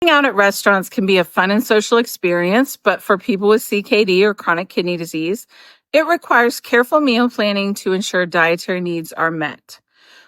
Out at restaurants can be a fun and social experience, but for people with CKD or chronic kidney disease, it requires careful meal planning to ensure dietary needs are met.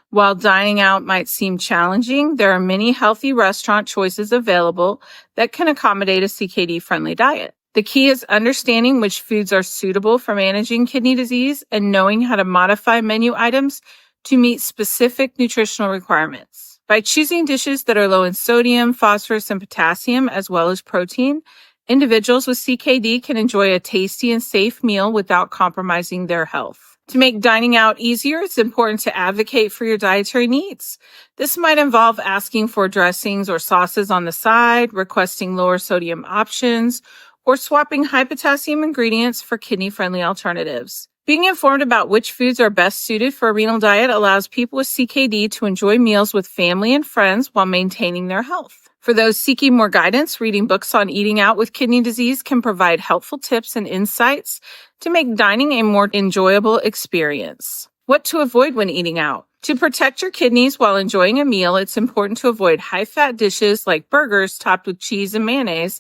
While dining out might seem challenging, there are many healthy restaurant choices available that can accommodate a CKD-friendly diet. The key is understanding which foods are suitable for managing kidney disease and knowing how to modify menu items to meet specific nutritional requirements. By choosing dishes that are low in sodium, phosphorus, and potassium, as well as protein, individuals with CKD can enjoy a tasty and safe meal without compromising their health. To make dining out easier, it's important to advocate for your dietary needs. This might involve asking for dressings or sauces on the side, requesting lower sodium options, or swapping high potassium ingredients for kidney-friendly alternatives. Being informed about which foods are best suited for a renal diet allows people with CKD to enjoy meals with family and friends while maintaining their health. For those seeking more guidance, reading books on eating out with kidney disease can provide helpful tips and insights to make dining a more enjoyable experience. What to avoid when eating out? To protect your kidneys while enjoying a meal, it's important to avoid high-fat dishes like burgers topped with cheese and mayonnaise,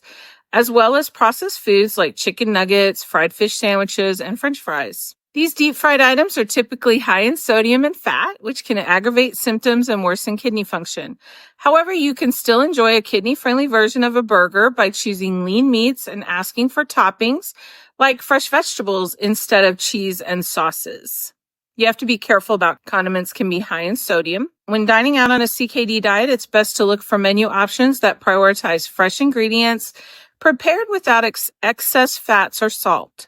as well as processed foods like chicken nuggets, fried fish sandwiches, and French fries. These deep-fried items are typically high in sodium and fat, which can aggravate symptoms and worsen kidney function. However, you can still enjoy a kidney-friendly version of a burger by choosing lean meats and asking for toppings like fresh vegetables instead of cheese and sauces. You have to be careful about condiments can be high in sodium. When dining out on a CKD diet, it's best to look for menu options that prioritize fresh ingredients prepared without excess fats or salt.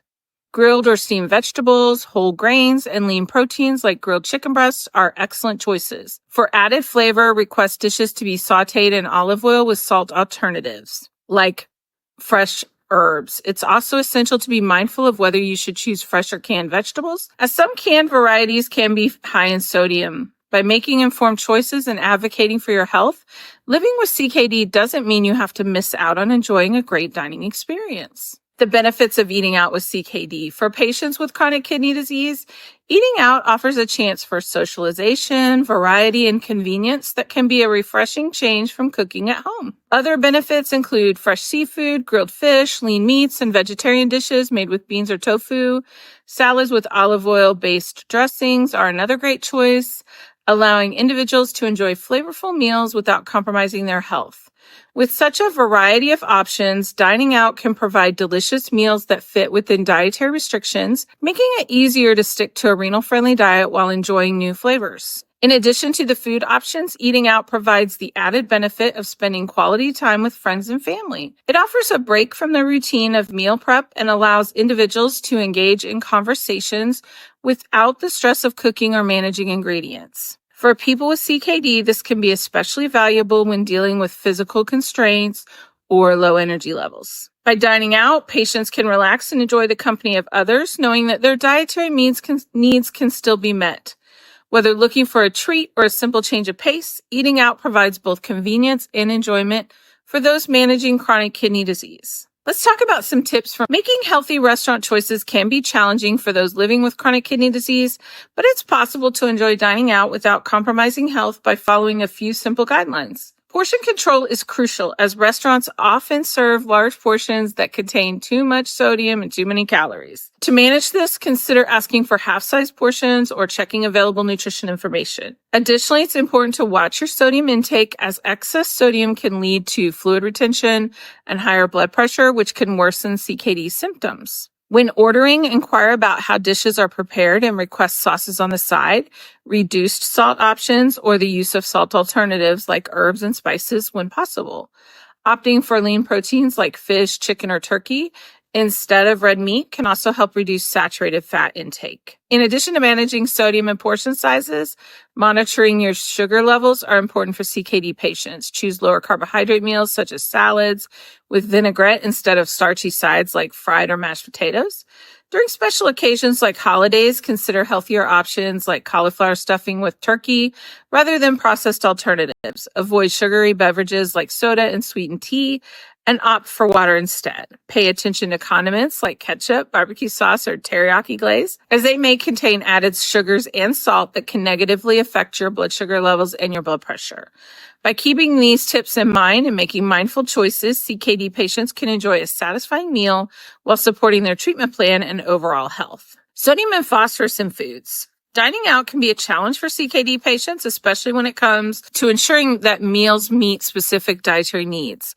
Grilled or steamed vegetables, whole grains, and lean proteins like grilled chicken breasts are excellent choices. For added flavor, request dishes to be sautéed in olive oil with salt alternatives, like fresh herbs. It's also essential to be mindful of whether you should choose fresh or canned vegetables, as some canned varieties can be high in sodium. By making informed choices and advocating for your health, living with CKD doesn't mean you have to miss out on enjoying a great dining experience. The benefits of eating out with CKD. For patients with chronic kidney disease, eating out offers a chance for socialization, variety, and convenience that can be a refreshing change from cooking at home. Other benefits include fresh seafood, grilled fish, lean meats, and vegetarian dishes made with beans or tofu. Salads with olive oil-based dressings are another great choice, allowing individuals to enjoy flavorful meals without compromising their health. With such a variety of options, dining out can provide delicious meals that fit within dietary restrictions, making it easier to stick to a renal-friendly diet while enjoying new flavors. In addition to the food options, eating out provides the added benefit of spending quality time with friends and family. It offers a break from the routine of meal prep and allows individuals to engage in conversations without the stress of cooking or managing ingredients. For people with CKD, this can be especially valuable when dealing with physical constraints or low energy levels. By dining out, patients can relax and enjoy the company of others, knowing that their dietary needs can still be met. Whether looking for a treat or a simple change of pace, eating out provides both convenience and enjoyment for those managing chronic kidney disease. Let's talk about some tips for making healthy restaurant choices can be challenging for those living with chronic kidney disease, but it's possible to enjoy dining out without compromising health by following a few simple guidelines. Portion control is crucial as restaurants often serve large portions that contain too much sodium and too many calories. To manage this, consider asking for half-size portions or checking available nutrition information. Additionally, it's important to watch your sodium intake as excess sodium can lead to fluid retention and higher blood pressure, which can worsen CKD symptoms. When ordering, inquire about how dishes are prepared and request sauces on the side, reduced salt options, or the use of salt alternatives like herbs and spices when possible. Opting for lean proteins like fish, chicken, or turkey instead of red meat can also help reduce saturated fat intake. In addition to managing sodium and portion sizes, monitoring your sugar levels are important for CKD patients. Choose lower carbohydrate meals such as salads with vinaigrette instead of starchy sides like fried or mashed potatoes. During special occasions like holidays, consider healthier options like cauliflower stuffing with turkey rather than processed alternatives. Avoid sugary beverages like soda and sweetened tea, and opt for water instead. Pay attention to condiments like ketchup, barbecue sauce, or teriyaki glaze, as they may contain added sugars and salt that can negatively affect your blood sugar levels and your blood pressure. By keeping these tips in mind and making mindful choices, CKD patients can enjoy a satisfying meal while supporting their treatment plan and overall health. Sodium and phosphorus in foods. Dining out can be a challenge for CKD patients, especially when it comes to ensuring that meals meet specific dietary needs.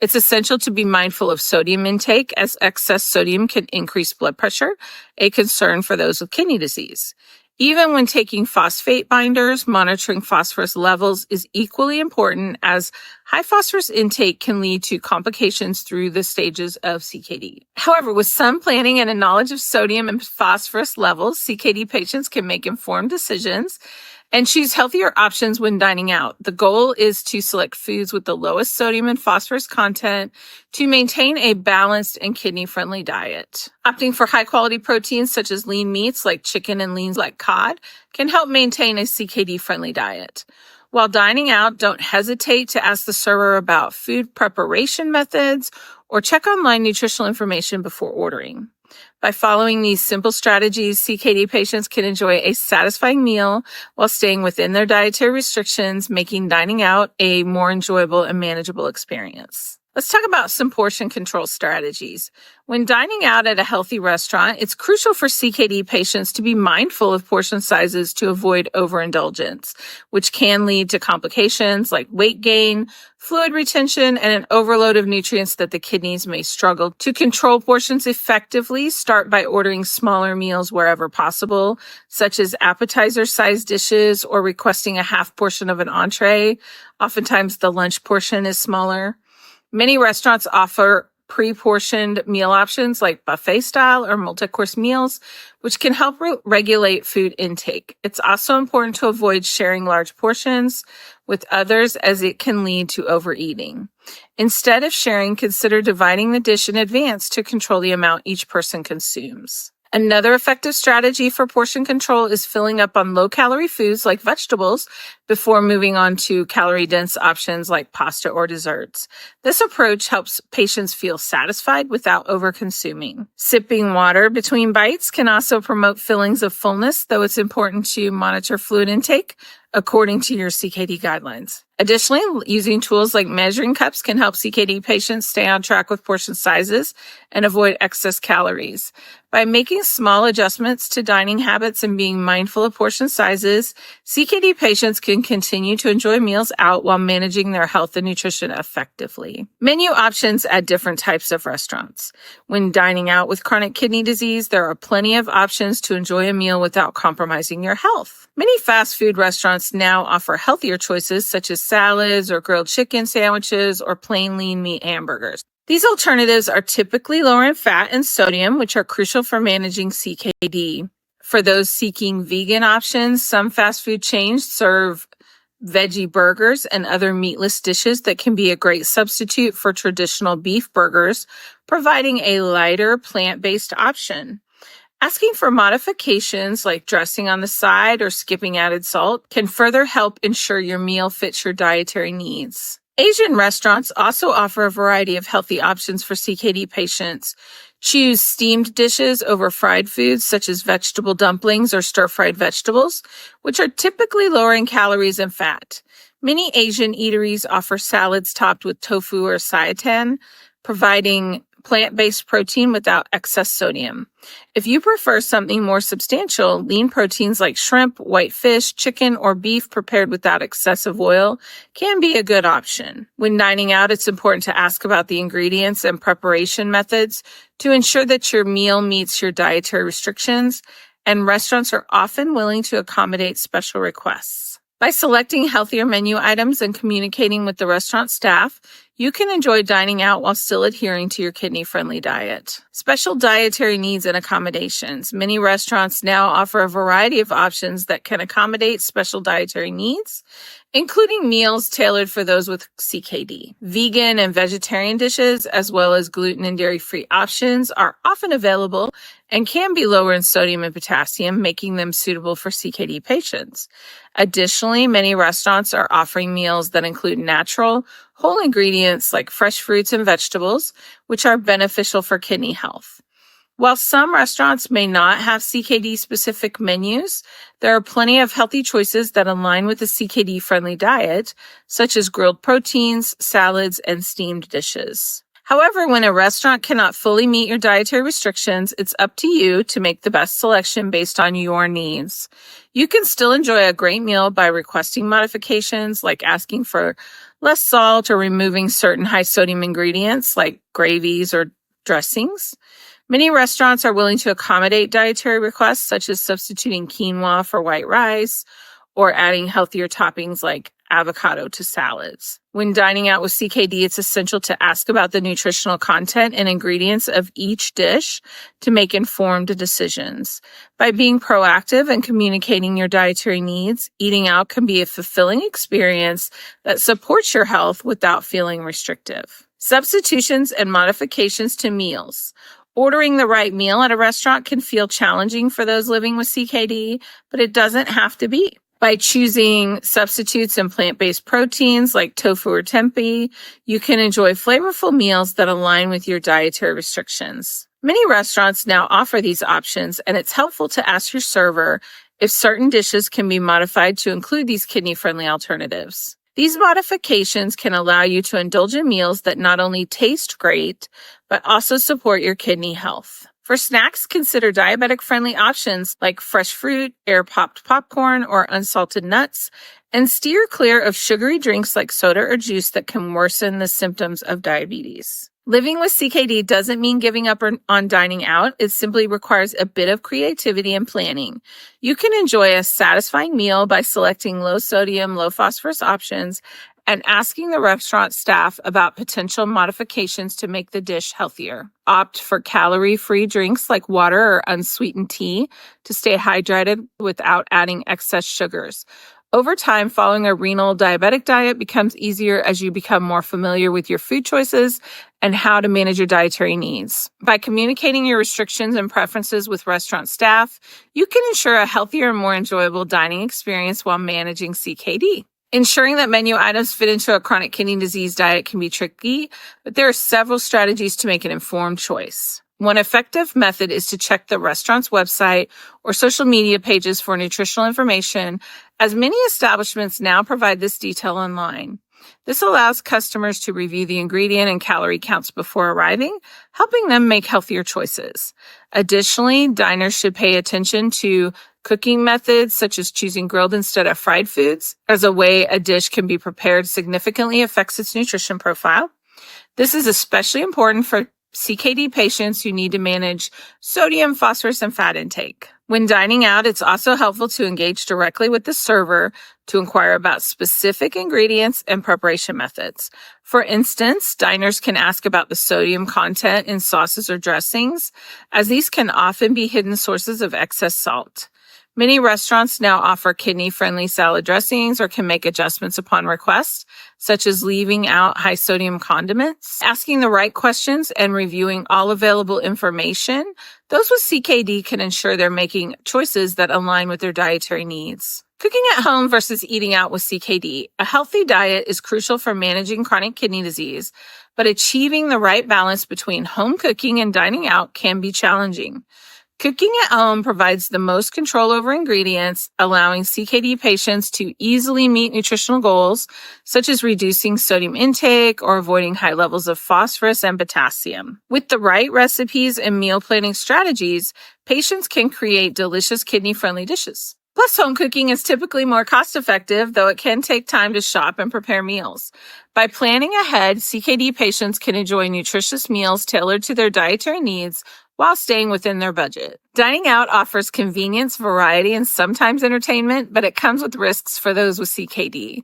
It's essential to be mindful of sodium intake, as excess sodium can increase blood pressure, a concern for those with kidney disease. Even when taking phosphate binders, monitoring phosphorus levels is equally important, as high phosphorus intake can lead to complications through the stages of CKD. However, with some planning and a knowledge of sodium and phosphorus levels, CKD patients can make informed decisions and choose healthier options when dining out. The goal is to select foods with the lowest sodium and phosphorus content to maintain a balanced and kidney-friendly diet. Opting for high-quality proteins such as lean meats like chicken and leans like cod can help maintain a CKD-friendly diet. While dining out, don't hesitate to ask the server about food preparation methods or check online nutritional information before ordering. By following these simple strategies, CKD patients can enjoy a satisfying meal while staying within their dietary restrictions, making dining out a more enjoyable and manageable experience. Let's talk about some portion control strategies. When dining out at a healthy restaurant, it's crucial for CKD patients to be mindful of portion sizes to avoid overindulgence, which can lead to complications like weight gain, fluid retention, and an overload of nutrients that the kidneys may struggle. To control portions effectively, start by ordering smaller meals wherever possible, such as appetizer-sized dishes or requesting a half portion of an entree. Oftentimes, the lunch portion is smaller. Many restaurants offer pre-portioned meal options like buffet style or multi-course meals, which can help regulate food intake. It's also important to avoid sharing large portions with others, as it can lead to overeating. Instead of sharing, consider dividing the dish in advance to control the amount each person consumes. Another effective strategy for portion control is filling up on low-calorie foods like vegetables before moving on to calorie-dense options like pasta or desserts. This approach helps patients feel satisfied without over-consuming. Sipping water between bites can also promote feelings of fullness, though it's important to monitor fluid intake according to your CKD guidelines. Additionally, using tools like measuring cups can help CKD patients stay on track with portion sizes and avoid excess calories. By making small adjustments to dining habits and being mindful of portion sizes, CKD patients can continue to enjoy meals out while managing their health and nutrition effectively. Menu options at different types of restaurants. When dining out with chronic kidney disease, there are plenty of options to enjoy a meal without compromising your health. Many fast food restaurants now offer healthier choices such as salads or grilled chicken sandwiches or plain lean meat hamburgers. These alternatives are typically lower in fat and sodium, which are crucial for managing CKD. For those seeking vegan options, some fast food chains serve veggie burgers and other meatless dishes that can be a great substitute for traditional beef burgers, providing a lighter plant-based option. Asking for modifications like dressing on the side or skipping added salt can further help ensure your meal fits your dietary needs. Asian restaurants also offer a variety of healthy options for CKD patients. Choose steamed dishes over fried foods such as vegetable dumplings or stir-fried vegetables, which are typically lower in calories and fat. Many Asian eateries offer salads topped with tofu or seitan, providing plant-based protein without excess sodium. If you prefer something more substantial, lean proteins like shrimp, white fish, chicken, or beef prepared without excessive oil can be a good option. When dining out, it's important to ask about the ingredients and preparation methods to ensure that your meal meets your dietary restrictions, and restaurants are often willing to accommodate special requests. By selecting healthier menu items and communicating with the restaurant staff, you can enjoy dining out while still adhering to your kidney-friendly diet. Special dietary needs and accommodations. Many restaurants now offer a variety of options that can accommodate special dietary needs, including meals tailored for those with CKD. Vegan and vegetarian dishes, as well as gluten and dairy-free options, are often available and can be lower in sodium and potassium, making them suitable for CKD patients. Additionally, many restaurants are offering meals that include natural, whole ingredients like fresh fruits and vegetables, which are beneficial for kidney health. While some restaurants may not have CKD-specific menus, there are plenty of healthy choices that align with the CKD-friendly diet, such as grilled proteins, salads, and steamed dishes. However, when a restaurant cannot fully meet your dietary restrictions, it's up to you to make the best selection based on your needs. You can still enjoy a great meal by requesting modifications, like asking for less salt or removing certain high-sodium ingredients like gravies or dressings. Many restaurants are willing to accommodate dietary requests, such as substituting quinoa for white rice or adding healthier toppings like avocado to salads. When dining out with CKD, it's essential to ask about the nutritional content and ingredients of each dish to make informed decisions. By being proactive and communicating your dietary needs, eating out can be a fulfilling experience that supports your health without feeling restrictive. Substitutions and modifications to meals. Ordering the right meal at a restaurant can feel challenging for those living with CKD, but it doesn't have to be. By choosing substitutes and plant-based proteins like tofu or tempeh, you can enjoy flavorful meals that align with your dietary restrictions. Many restaurants now offer these options, and it's helpful to ask your server if certain dishes can be modified to include these kidney-friendly alternatives. These modifications can allow you to indulge in meals that not only taste great, but also support your kidney health. For snacks, consider diabetic-friendly options like fresh fruit, air-popped popcorn, or unsalted nuts, and steer clear of sugary drinks like soda or juice that can worsen the symptoms of diabetes. Living with CKD doesn't mean giving up on dining out. It simply requires a bit of creativity and planning. You can enjoy a satisfying meal by selecting low-sodium, low-phosphorus options and asking the restaurant staff about potential modifications to make the dish healthier. Opt for calorie-free drinks like water or unsweetened tea to stay hydrated without adding excess sugars. Over time, following a renal diabetic diet becomes easier as you become more familiar with your food choices and how to manage your dietary needs. By communicating your restrictions and preferences with restaurant staff, you can ensure a healthier and more enjoyable dining experience while managing CKD. Ensuring that menu items fit into a chronic kidney disease diet can be tricky, but there are several strategies to make an informed choice. One effective method is to check the restaurant's website or social media pages for nutritional information, as many establishments now provide this detail online. This allows customers to review the ingredient and calorie counts before arriving, helping them make healthier choices. Additionally, diners should pay attention to cooking methods, such as choosing grilled instead of fried foods, as a way a dish can be prepared significantly affects its nutrition profile. This is especially important for CKD patients who need to manage sodium, phosphorus, and fat intake. When dining out, it's also helpful to engage directly with the server to inquire about specific ingredients and preparation methods. For instance, diners can ask about the sodium content in sauces or dressings, as these can often be hidden sources of excess salt. Many restaurants now offer kidney-friendly salad dressings or can make adjustments upon request, such as leaving out high-sodium condiments. Asking the right questions and reviewing all available information, those with CKD can ensure they're making choices that align with their dietary needs. Cooking at home versus eating out with CKD. A healthy diet is crucial for managing chronic kidney disease, but achieving the right balance between home cooking and dining out can be challenging. Cooking at home provides the most control over ingredients, allowing CKD patients to easily meet nutritional goals, such as reducing sodium intake or avoiding high levels of phosphorus and potassium. With the right recipes and meal planning strategies, patients can create delicious kidney-friendly dishes. Plus, home cooking is typically more cost-effective, though it can take time to shop and prepare meals. By planning ahead, CKD patients can enjoy nutritious meals tailored to their dietary needs while staying within their budget. Dining out offers convenience, variety, and sometimes entertainment, but it comes with risks for those with CKD.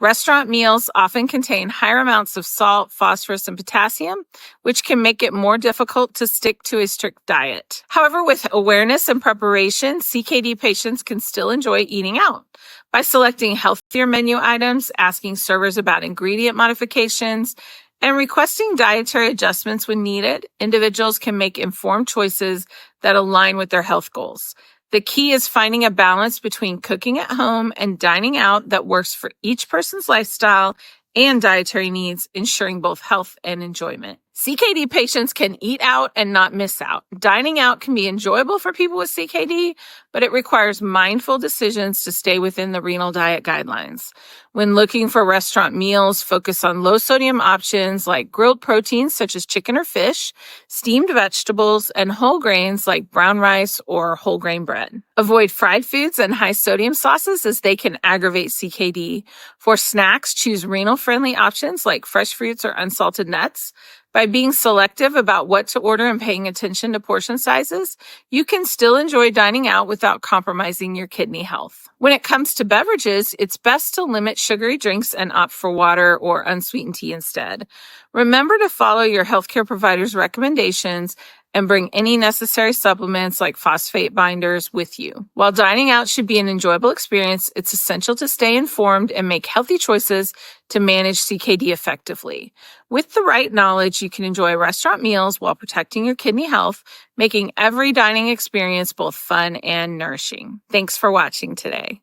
Restaurant meals often contain higher amounts of salt, phosphorus, and potassium, which can make it more difficult to stick to a strict diet. However, with awareness and preparation, CKD patients can still enjoy eating out. By selecting healthier menu items, asking servers about ingredient modifications, and requesting dietary adjustments when needed, individuals can make informed choices that align with their health goals. The key is finding a balance between cooking at home and dining out that works for each person's lifestyle and dietary needs, ensuring both health and enjoyment. CKD patients can eat out and not miss out. Dining out can be enjoyable for people with CKD, but it requires mindful decisions to stay within the renal diet guidelines. When looking for restaurant meals, focus on low-sodium options like grilled proteins such as chicken or fish, steamed vegetables, and whole grains like brown rice or whole grain bread. Avoid fried foods and high-sodium sauces as they can aggravate CKD. For snacks, choose renal-friendly options like fresh fruits or unsalted nuts. By being selective about what to order and paying attention to portion sizes, you can still enjoy dining out without compromising your kidney health. When it comes to beverages, it's best to limit sugary drinks and opt for water or unsweetened tea instead. Remember to follow your healthcare provider's recommendations and bring any necessary supplements like phosphate binders with you. While dining out should be an enjoyable experience, it's essential to stay informed and make healthy choices to manage CKD effectively. With the right knowledge, you can enjoy restaurant meals while protecting your kidney health, making every dining experience both fun and nourishing. Thanks for watching today.